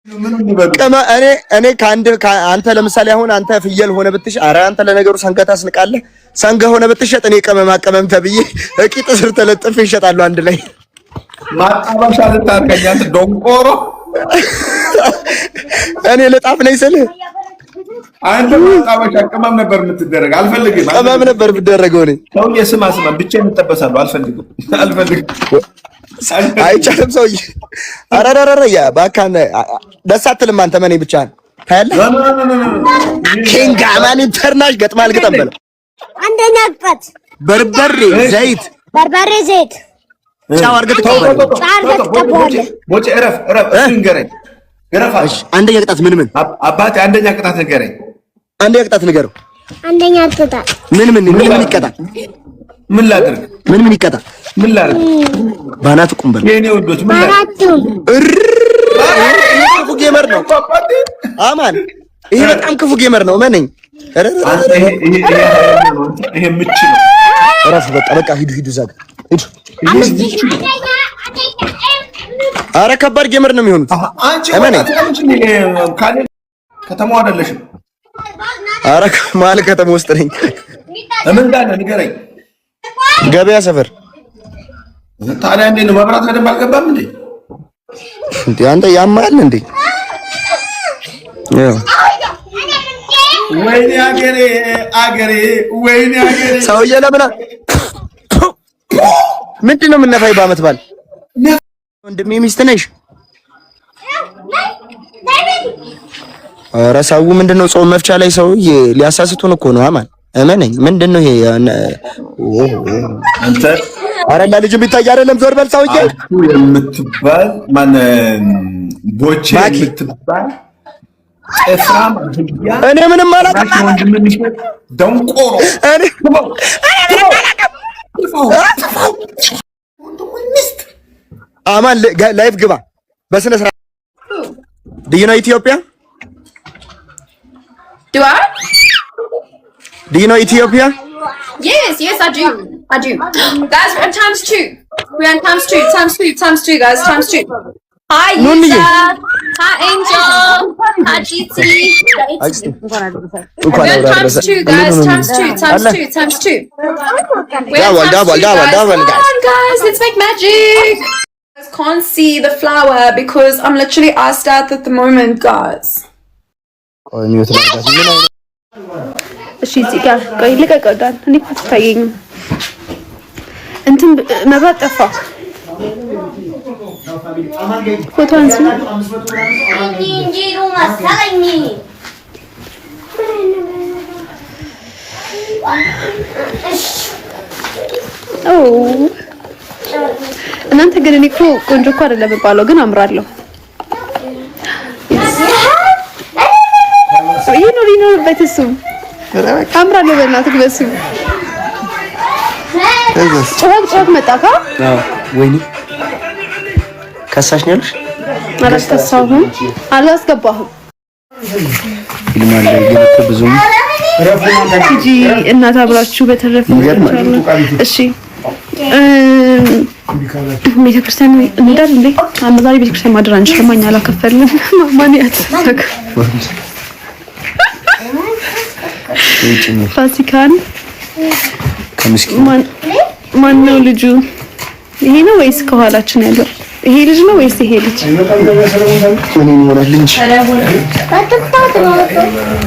እኔ አንተ ለምሳሌ አሁን አንተ ፍየል ሆነ ብትሽ ኧረ አንተ ለነገሩ ሰንጋ ታስንቃለህ። ሰንጋ ሆነ ብትሸጥ እኔ ቅመም ተብዬ እቂጥ ስር ተለጥፌ ይሸጣሉ አንድ ላይ ማጣባሻ ልታርቀኛት ዶንቆሮ እኔ ለጣፍ ነኝ ስልህ አንተ ማጣባሻ ቅመም ነበር የምትደረግ አልፈልግም። ቅመም ነበር የምትደረገው እኔ ሰውዬ ስማ ብቻ የምትጠበሳለሁ አልፈልግም። አይቻልም ሰውዬ አራራራ ያ ባካን ደስ አትልም አንተ መኔ ብቻህን ታያለህ። ኪንግ አማን ኢንተርናሽናል ገጥማል ግጠም በለው አንደኛ ቅጣት በርበሬ ዘይት ጫው አድርገህ ትቀባለህ። ቦቼ እረፍ እሱ ንገረኝ። እሺ አንደኛ ቅጣት ምን አባቴ አንደኛ ቅጣት ንገረኝ። አንደኛ ቅጣት ንገረው። አንደኛ ቅጣት ምን ይቀጣ? ምን ላድርግ? ምን ይቀጣ? ምን ላድርግ? ባናት ቁምበል የኔ ወዶች ምን ላድርግ? ክፉ ጌመር ነው አማን። ይሄ በጣም ክፉ ጌመር ነው መነኝ። ይሄ ምች ነው። እረፍ በቃ ሂዱ ዛጋ ሂዱ። ኧረ ከባድ ጌመር ነው የሚሆኑት። አንቺ ከተማው አይደለሽም። ኧረ መሀል ከተማ ውስጥ ነኝ። ምን እንዳለ ንገረኝ። ገበያ ሰፈር። ታዲያ እንዴት ነው መብራት በደንብ አልገባም እንዴ? አንተ ያማል እንዴ? ወይኔ አገሬ ሰውዬ ለምን ምንድን ነው የምነፋኝ? በዓመት በዓል ወንድሜ ሚስት ነሽ? ኧረ ሰው ምንድን ነው ጾም መፍቻ ላይ ሰውዬ ሊያሳስቱን እኮ ነው አማን። እመነኝ። ምንድን ነው ይሄ? አንተ ኧረ ለልጁ ቢታይ አይደለም። ዞር በል ሰውዬ የምትባል ማን ቦቼ የምትባል ኤፍራም እኔ ምንም አላውቅም። ደንቆሮ አማን ላይፍ ግባ በስነ ስርዓት። Do you know Ethiopia? Do I? Do you know Ethiopia? Yes, I do. Guys, we're on times 2. We're on times 2, guys, times 2. Hi, Yusa. Hi, Angel. Hi, GT. We're on times 2, guys, times 2. Come on, guys, let's make magic. I can't see the flower because I'm literally iced out at the moment, guys. እሺ እዚህ ጋር ቆይ ልቀቀዳል። እኔ እኮ አትታየኝም። እንትን መብራት ጠፋ። ፎቶ አንሱ። እናንተ ግን እኔ እኮ ቆንጆ እኮ አይደለም ባለው ግን አምራለሁ። ይሄ ነው በተሱ አምራለሁ። በእናትህ በሱ ጮክ መጣካ። ወይኔ ከሳሽ ነው ያልሽ? አላስከሳሁም፣ አላስገባሁም። ፊልም አለ ግን እኮ ብዙም እንጂ እናት አብራችሁ በተረፈ እሺ ቤተክርስቲያን እንዳል እንዴ አመዛሪ ቤተክርስቲያን ማድር አንችልም። ማኛ አላከፈልንም። ማን ያተሰከ ፋሲካን ከምስኪን ማን ነው ልጁ? ይሄ ነው ወይስ ከኋላችን ያለው? ይሄ ልጅ ነው ወይስ ይሄ ልጅ? ምን ይሆናል እንጂ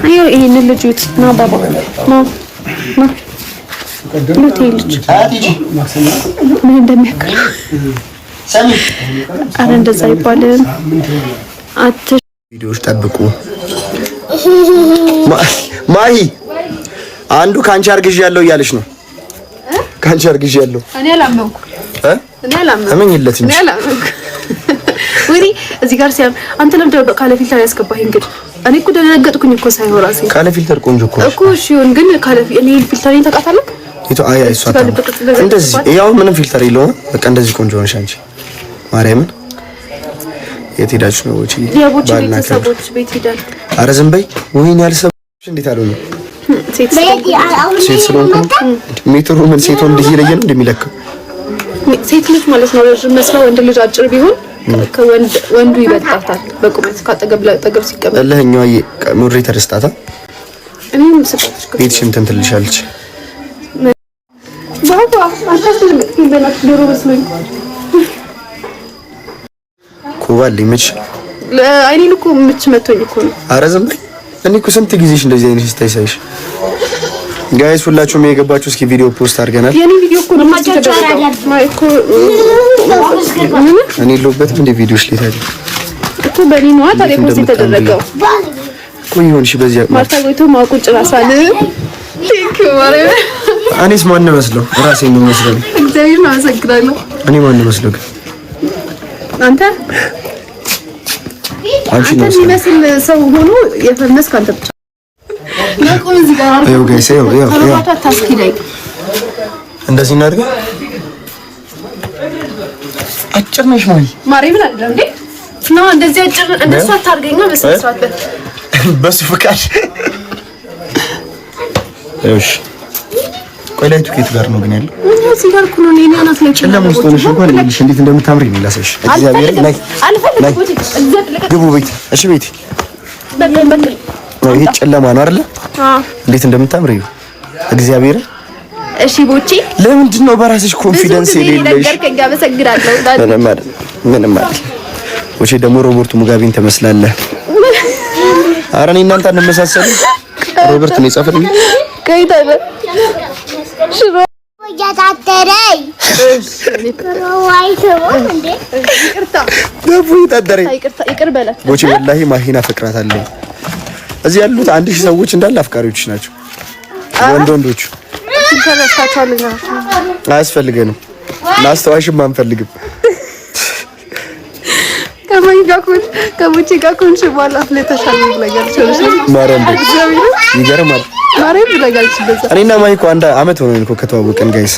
አዩ ይሄን ልጅ ነው ባባ ነው ልጅ ምን እንደሚያክል አረ እንደዛ ይባላል። ቪዲዮዎች ጠብቁ። ማሂ አንዱ ካንቺ አርግዥ ያለው እያለሽ ነው። ካንቺ አርግዥ ያለው እኔ አላመንኩ እመኝለት እንጂ ወይኔ እዚህ ጋር ሲያም አንተ ለምን ደበቃ ካለ ፊልተር ያስገባኝ? እንግዲህ እኔ እኮ ደነገጥኩኝ እኮ ሳይሆን ራሴ ካለ ፊልተር ቆንጆ እኮ እሺ ይሁን ግን ካለ እኔ ፊልተሪን ተቃታለሁ አይ እሷ እንደዚህ ያው ምንም ፊልተር የለውም። በቃ እንደዚህ ቆንጆ ሆነሽ አንቺ ማርያምን የት ሄዳችሁ ነው? ወጪ ባልና ከሰቦች ቤት ሄዳል። ኧረ ዝም በይ። ወይኔ ያልሰቦች እንዴት አልሆነ? ሴት ስለሆንኩ ሜትሩ ምን ሴት ወንድ ይለየ ነው እንደሚለካው? ሴት ልጅ ማለት ነው ረጅም መስለው ወንድ ልጅ አጭር ቢሆን ወንዱ ይበልጣታል በቁመት ካጠገብ ለጠገብ ሲቀመጥ ለኛው ሙሪ ተደስታታ እኔም ስጣት ቤትሽን እንትን ትልሻለች ባባ አታስልም በእናት ዶሮ መስሎኝ ኮባል ልምጭ አይኔን እኮ ምች መቶኝ እኮ ነው ኧረ ዝም በይ እኔ እኮ ስንት ጊዜሽ እንደዚህ አይነት ስታይሳይሽ ጋይስ ሁላችሁም የገባችሁ እስኪ ቪዲዮ ፖስት አድርገናል የኔ ቪዲዮ እኮ ነው ማይኮ እኔ ለውበትም እንደ ቪዲዮሽ ላይ ታዲያ እኮ በኔ ነው ታዲያ ፖስት የተደረገው ቆይ ይሆንሽ በዚያ ማርታ ጎይቶ ማቁጭ ራሳል ቴንክ ዩ ማሬ እኔስ ማን ነው መስለው ራሴን ነው መስለው እግዚአብሔር ይመስገን እኔ ማን ነው መስለው አንተ አንቺ ነው የሚመስል ሰው ሆኖ የፈመስክ አንተ ብቻ ለቆም እዚህ ጋር አዩ ጋይስ አዩ ታስኪላይ እንደዚህ እናድርግ አጭር ነሽ ማሪ ምን አለ እንዴ ነው እንደዚህ አጭር እንደሱ አታርገኛ በስራት በሱ ፍቃድ እሺ ቆይ ላይ ትኬት ጋር ነው ግን ያለው እዚህ ጋር እኮ ነው እኔ አናት ላይ ጨለማ ውስጥ ሆነሽ እንኳን ልጅ እንዴት እንደምታምሪ ነው ላሰሽ እግዚአብሔር ላይ ግቡ ቤት እሺ ቤት በቃ ይሄ ጨለማ ነው አይደል እንዴት እንደምታምሪ እግዚአብሔር እሺ ቦቼ ለምንድን ነው በራስሽ ኮንፊደንስ የሌለሽ ነገርከኝ አመሰግናለሁ ምንም አይደል ቦቼ ደግሞ ሮበርት ሙጋቤን ተመስላለህ ኧረ እኔ እናንተ እንመሳሰል ሮበርት ነው የጻፈልኝ ከይታበ ሽሮ ያታተረይ ዋይተው እንዴ ይቅርታ ገቡ ይታደረኝ ይቅር በለ ቦቼ ወላሂ ማሂና ፈቅራታለሁ እዚህ ያሉት 1000 ሰዎች እንዳለ አፍቃሪዎች ናቸው ወንዶቹ ተረስታችኋልና አያስፈልገንም ላስተዋሽም አንፈልግም ከቦቼ ጋር ኮንሽ በኋላ አፍለተሻል ብለኛለች ማረም ይገርማል ማረም ብለኛለች በዛ እኔና ማይኮ አንድ አመት ሆነን እኮ ከተዋወቅን ጋይስ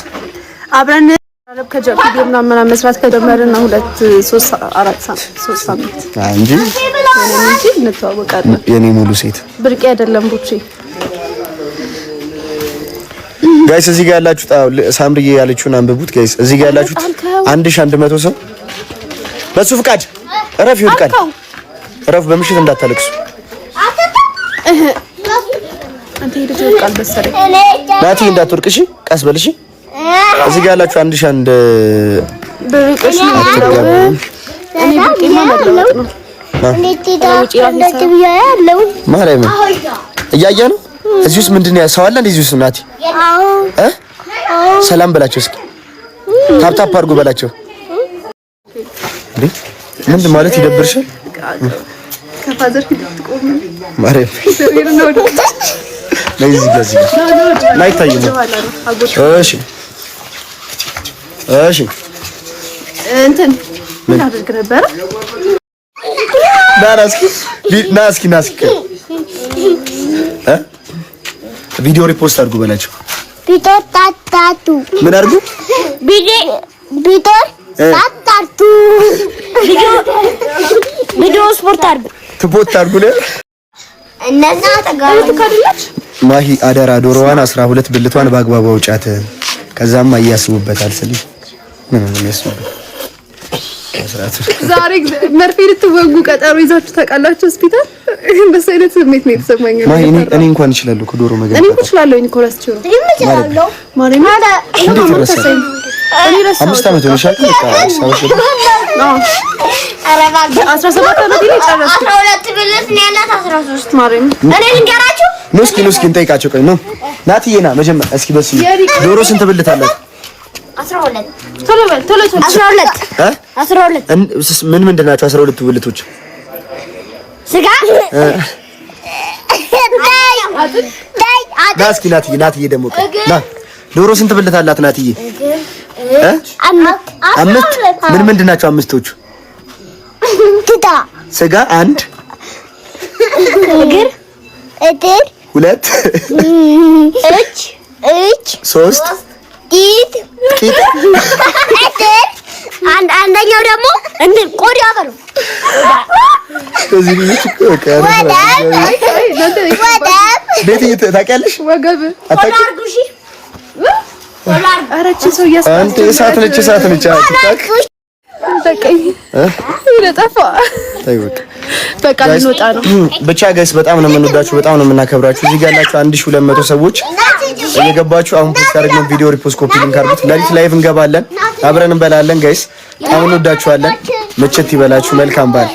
አብረን አረብ ከጀምሮ ምናምን መስራት ከጀመርን 3 ሳምንት እንጂ እንተዋወቃለን የኔ ሙሉ ሴት ብርቄ አይደለም ቦቼ ጋይስ እዚህ ጋር ያላችሁት ሳምሪዬ ያለችውን አንብቡት ጋይስ እዚህ ጋር ያላችሁት 1100 ሰው በሱ ፍቃድ እረፍ ይወድቃል እረፍ በምሽት እንዳታለቅሱ አንተ ሄደህ ይወድቃል በሰረ ናቲ እንዳትወድቅ እሺ ቀስ በል እሺ እዚህ ጋር ያላችሁ 1001 ብርቅሽ ነው እኔ ብርቄማ መለወጥ ነው ማርያም እያየ ነው እዚህ ውስጥ ምንድን ነው ሰው አለ እንደዚህ ውስጥ ናቲ ሰላም በላቸው እስኪ ታፕታፕ አድርጉ በላቸው እንዴ ምን ማለት ይደብርሻል ከፋዘር ፊት ትቆም ማርያም ለዚህ ጋር ላይ ታዩ እሺ እሺ እንትን ምን አድርግ ነበር ናስኪ ቪዲዮ ሪፖስት አድርጉ በላቸው ቪዲዮ ታታቱ ምን አድርጉ ቪዲዮ ታታቱ ቪዲዮ ስፖርት አድርጉ ነው እነዛ ተጋሩት ማሂ አደራ ዶሮዋን 12 ብልቷን በአግባቡ አውጫት ከዛም አያስቡበታል ስልሽ ምን ነው የሚያስቡበት ዛሬ መርፌ ልትወጉ ቀጠሮ ይዛችሁ ታውቃላችሁ ሆስፒታል እንደዚህ አይነት ስሜት ነው የተሰማኝ ማሂ እኔ እንኳን እችላለሁ ከዶሮ መገኘት እኔ እችላለሁ እኔ ኮላስቲሮ ይመጣለው ማሪና እንዴት ይረሳል እኔ ረሳሁ 5 አመት ሆነሻል በቃ ሰዎች ነው አረባ 17 አመት ላይ ጨረስኩ 12 ብልት ነው ያላት 13 ማሪና እኔ ልንገራችሁ ኖስኪ እንጠይቃቸው ቆይ ነው ናቲዬና መጀመሪያ እስኪ በስ ዶሮ ስንት ብልት አላት 12 ቶሎ 12 ምንድን ናቸው 12 ብልቶች ስጋ ናስኪ ናቲዬ ደግሞ ና ዶሮ ስንት ብልት አላት ናቲዬ አምስት ምንድን ናቸው አምስቶቹ ቲታ ስጋ 1 እግር ሁለት እጅ 3 ቂጥ አንደኛው ደግሞ እንትን ቆዳ በሉ ከዚህ ልጅ ቤት ታውቂያለሽ ወገብ አታውቂም አረቺ ሰው ያስፈልጋል አንተ እሳት ነች ስለጠፋ በቃ ልንወጣ ነው። ብቻ ጋይስ በጣም ነው የምንወዳችሁ፣ በጣም ነው የምናከብራችሁ። እዚህ ጋር ያላችሁ 1200 ሰዎች እየገባችሁ አሁን ፖስት ያደረግነው ቪዲዮ ሪፖስት ኮፒ ሊንክ አድርጉት። ለሊት ላይቭ እንገባለን፣ አብረን እንበላለን። ጋይስ አሁን እንወዳችኋለን። መቸት ይበላችሁ። መልካም በዓል